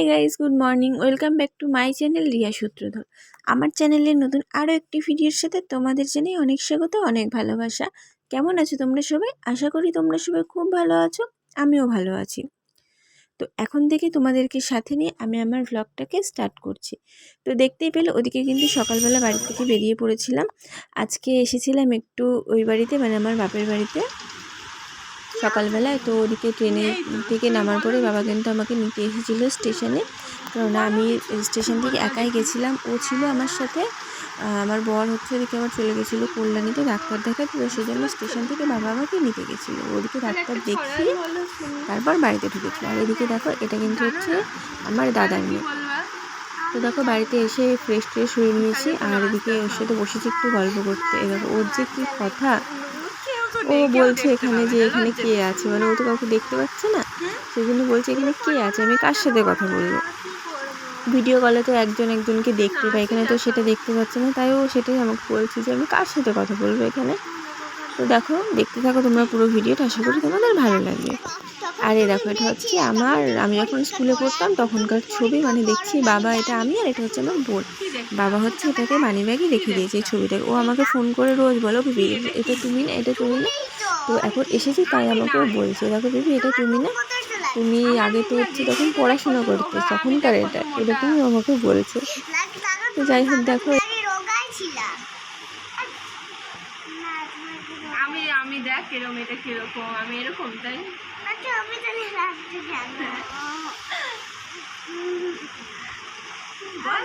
Guys, good morning. Welcome back to my channel Riya Sutradhar. আমার চ্যানেলের নতুন আরও একটি ভিডিওর সাথে তোমাদের জানাই অনেক স্বাগত, অনেক ভালোবাসা। কেমন আছো তোমরা সবাই? আশা করি তোমরা সবাই খুব ভালো আছো, আমিও ভালো আছি। তো এখন থেকে তোমাদেরকে সাথে নিয়ে আমি আমার ভ্লগটাকে স্টার্ট করছি। তো দেখতেই পেলে ওদিকে কিন্তু সকালবেলা বাড়ি থেকে বেরিয়ে পড়েছিলাম। আজকে এসেছিলাম একটু ওই বাড়িতে, মানে আমার বাপের বাড়িতে সকালবেলায়। তো ওদিকে ট্রেনে থেকে নামার পরে বাবা কিন্তু আমাকে নিতে এসেছিলো স্টেশনে, কারণ আমি স্টেশন থেকে একাই গেছিলাম, ও ছিল আমার সাথে। আমার বর হচ্ছে ওদিকে আবার চলে গেছিলো কল্যাণীতে ডাক্তার দেখাতে, তো সেই জন্য স্টেশন থেকে বাবা আমাকে নিতে গেছিলো। ওদিকে ডাক্তার দেখিয়ে তারপর বাড়িতে ঢুকেছিল। আর এদিকে দেখো, এটা কিন্তু হচ্ছে আমার দাদার মেয়ে। তো দেখো বাড়িতে এসে ফ্রেশ ট্রেশ হয়ে নিয়েছি, আর এদিকে ওর সাথে বসেছি একটু গল্প করতে। দেখো ওর যে কি কথা, ও বলছে এখানে যে এখানে কে আছে, মানে ও তো কাউকে দেখতে পাচ্ছে না, সেই জন্য বলছে এখানে কে আছে, আমি কার সাথে কথা বলবো। ভিডিও কলে তো একজন একজনকে দেখতে পাই, এখানে তো সেটা দেখতে পাচ্ছে না, তাই ও সেটাই আমাকে বলছে যে আমি কার সাথে কথা বলবো এখানে। তো দেখো দেখতে থাকো তোমরা পুরো ভিডিওটা, আশা করি তোমাদের ভালো লাগবে। আর এই দেখো, এটা হচ্ছে আমি যখন স্কুলে পড়তাম তখনকার ছবি, মানে দেখছি বাবা, এটা আমি, আর এটা হচ্ছে আমার বোন। বাবা হচ্ছে এটাকে মানিব্যাগে রেখে দিয়েছে এই ছবিটাকে। ও আমাকে ফোন করে রোজ বলো, বিবি এটা তুমি না, এটা তুমি না। তো এখন এসেছি তাই আমাকেও বলছে, দেখো বিবি এটা তুমি না, তুমি আগে তো হচ্ছে তখন পড়াশোনা করতে, তখনকার এটা এরকমই আমাকে বলছে। তো যাই হোক দেখো, আমি দেখ এরকম, এটা কিরকম, আমি এরকম, তাই আমি তাহলে রাখতে কেন বল।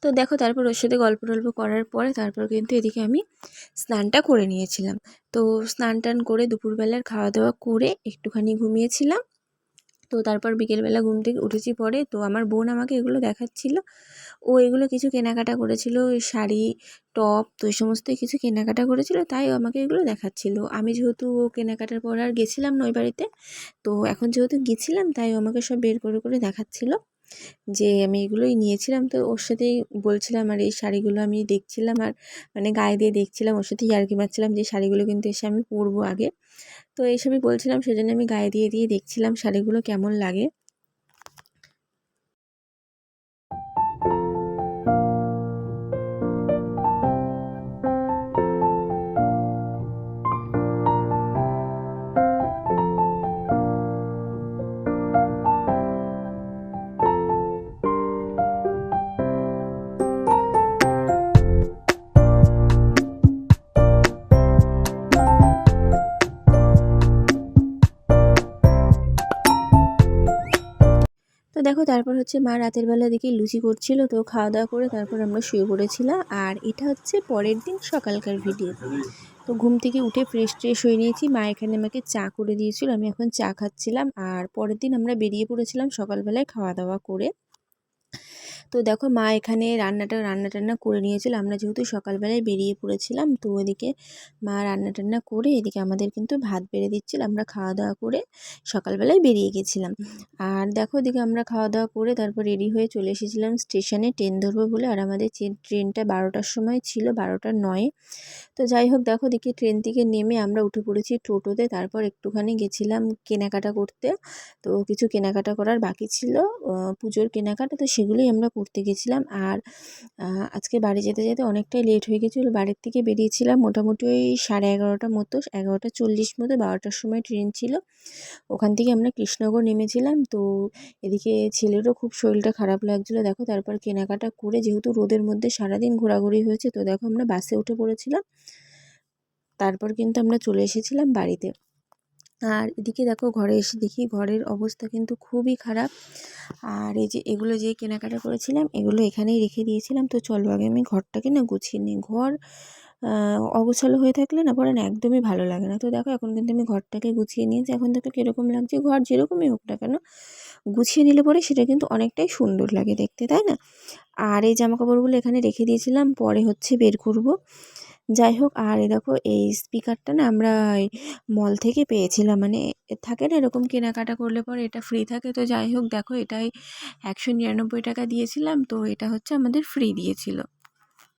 তো দেখো তারপর ওর সাথে গল্প টল্প করার পরে তারপর কিন্তু এদিকে আমি স্নানটা করে নিয়েছিলাম। তো স্নান টান করে দুপুরবেলার খাওয়া দাওয়া করে একটুখানি ঘুমিয়েছিলাম। তো তারপর বিকেলবেলা ঘুম থেকে উঠেছি পরে, তো আমার বোন আমাকে এগুলো দেখাচ্ছিল। ও এগুলো কিছু কেনাকাটা করেছিল, শাড়ি টপ, তো এই সমস্ত কিছু কেনাকাটা করেছিল, তাই আমাকে এগুলো দেখাচ্ছিল। আমি যেহেতু ও কেনাকাটার পর আর গেছিলাম না ওই বাড়িতে, তো এখন যেহেতু গেছিলাম তাই আমাকে সব বের করে করে দেখাচ্ছিল যে আমি এগুলোই নিয়েছিলাম। তো ওর সাথেই বলছিলাম, আর এই শাড়িগুলো আমি দেখছিলাম, আর মানে গায়ে দিয়ে দেখছিলাম, ওর সাথে ইয়ার্কি মারছিলাম যে শাড়িগুলো কিন্তু এসে আমি পরবো আগে। তো এইসবই বলছিলাম, সেজন্য আমি গায়ে দিয়ে দিয়ে দেখছিলাম শাড়িগুলো কেমন লাগে। তো দেখো তারপর হচ্ছে মা রাতের বেলা দিকে লুচি করছিল, তো খাওয়া দাওয়া করে তারপর আমরা শুয়ে পড়েছিলাম। আর এটা হচ্ছে পরের দিন সকালকার ভিডিও। তো ঘুম থেকে উঠে ফ্রেশ ট্রেশ হয়ে নিয়েছি, মা এখানে আমাকে চা করে দিয়েছিল, আমি এখন চা খাচ্ছিলাম। আর পরের দিন আমরা বেরিয়ে পড়েছিলাম সকালবেলায় খাওয়া দাওয়া করে। তো দেখো মা এখানে রান্না টান্না করে নিয়েছিল, আমরা যেহেতু সকালবেলায় বেরিয়ে পড়েছিলাম, তো ওদিকে মা রান্না টান্না করে এদিকে আমাদের কিন্তু ভাত বেড়ে দিচ্ছিল, আমরা খাওয়া দাওয়া করে সকালবেলায় বেরিয়ে গেছিলাম। আর দেখো এদিকে আমরা খাওয়া দাওয়া করে তারপর রেডি হয়ে চলে এসেছিলাম স্টেশনে ট্রেন ধরবো বলে। আর আমাদের ট্রেনটা 12টার সময় ছিল, 12টা 9। তো যাই হোক দেখো দেখি ট্রেন থেকে নেমে আমরা উঠে পড়েছি টোটোতে। তারপর একটুখানি গেছিলাম কেনাকাটা করতে, তো কিছু কেনাকাটা করার বাকি ছিল, পুজোর কেনাকাটা, তো সেগুলোই আমরা করতে গেছিলাম। আর আজকে বাড়ি যেতে যেতে অনেকটাই লেট হয়ে গেছিলো। বাড়ির থেকে বেরিয়েছিলাম মোটামুটি ওই 11:30 মতো, 11:40 মতো, 12টার সময় ট্রেন ছিল। ওখান থেকে আমরা কৃষ্ণনগর নেমেছিলাম। তো এদিকে ছেলেরও খুব শরীরটা খারাপ লাগছিলো। দেখো তারপর কেনাকাটা করে, যেহেতু রোদের মধ্যে সারাদিন ঘোরাঘুরি হয়েছে, তো দেখো আমরা বাসে উঠে পড়েছিলাম। তারপর কিন্তু আমরা চলে এসেছিলাম বাড়িতে। আর এদিকে দেখো ঘরে এসে দেখি ঘরের অবস্থা কিন্তু খুবই খারাপ। আর এই যে এগুলো যে কেনাকাটা করেছিলাম এগুলো এখানেই রেখে দিয়েছিলাম। তো চলো আগে আমি ঘরটাকে না গুছিয়ে নিই। ঘর অগোছালো হয়ে থাকলে না পরে না একদমই ভালো লাগে না। তো দেখো এখন কিন্তু আমি ঘরটাকে গুছিয়ে নিয়েছি। এখন দেখো কীরকম লাগছে, ঘর যেরকমই হোক না কেন গুছিয়ে নিলে পরে সেটা কিন্তু অনেকটাই সুন্দর লাগে দেখতে, তাই না? আর এই জামাকাপড়গুলো এখানে রেখে দিয়েছিলাম, পরে হচ্ছে বের করব। যাই হোক, আর এই দেখো এই স্পিকারটা না আমরা মল থেকে পেয়েছিলাম, মানে থাকে না এরকম কেনাকাটা করলে পরে এটা ফ্রি থাকে। তো যাই হোক দেখো এটাই 199 টাকা দিয়েছিলাম, তো এটা হচ্ছে আমাদের ফ্রি দিয়েছিল।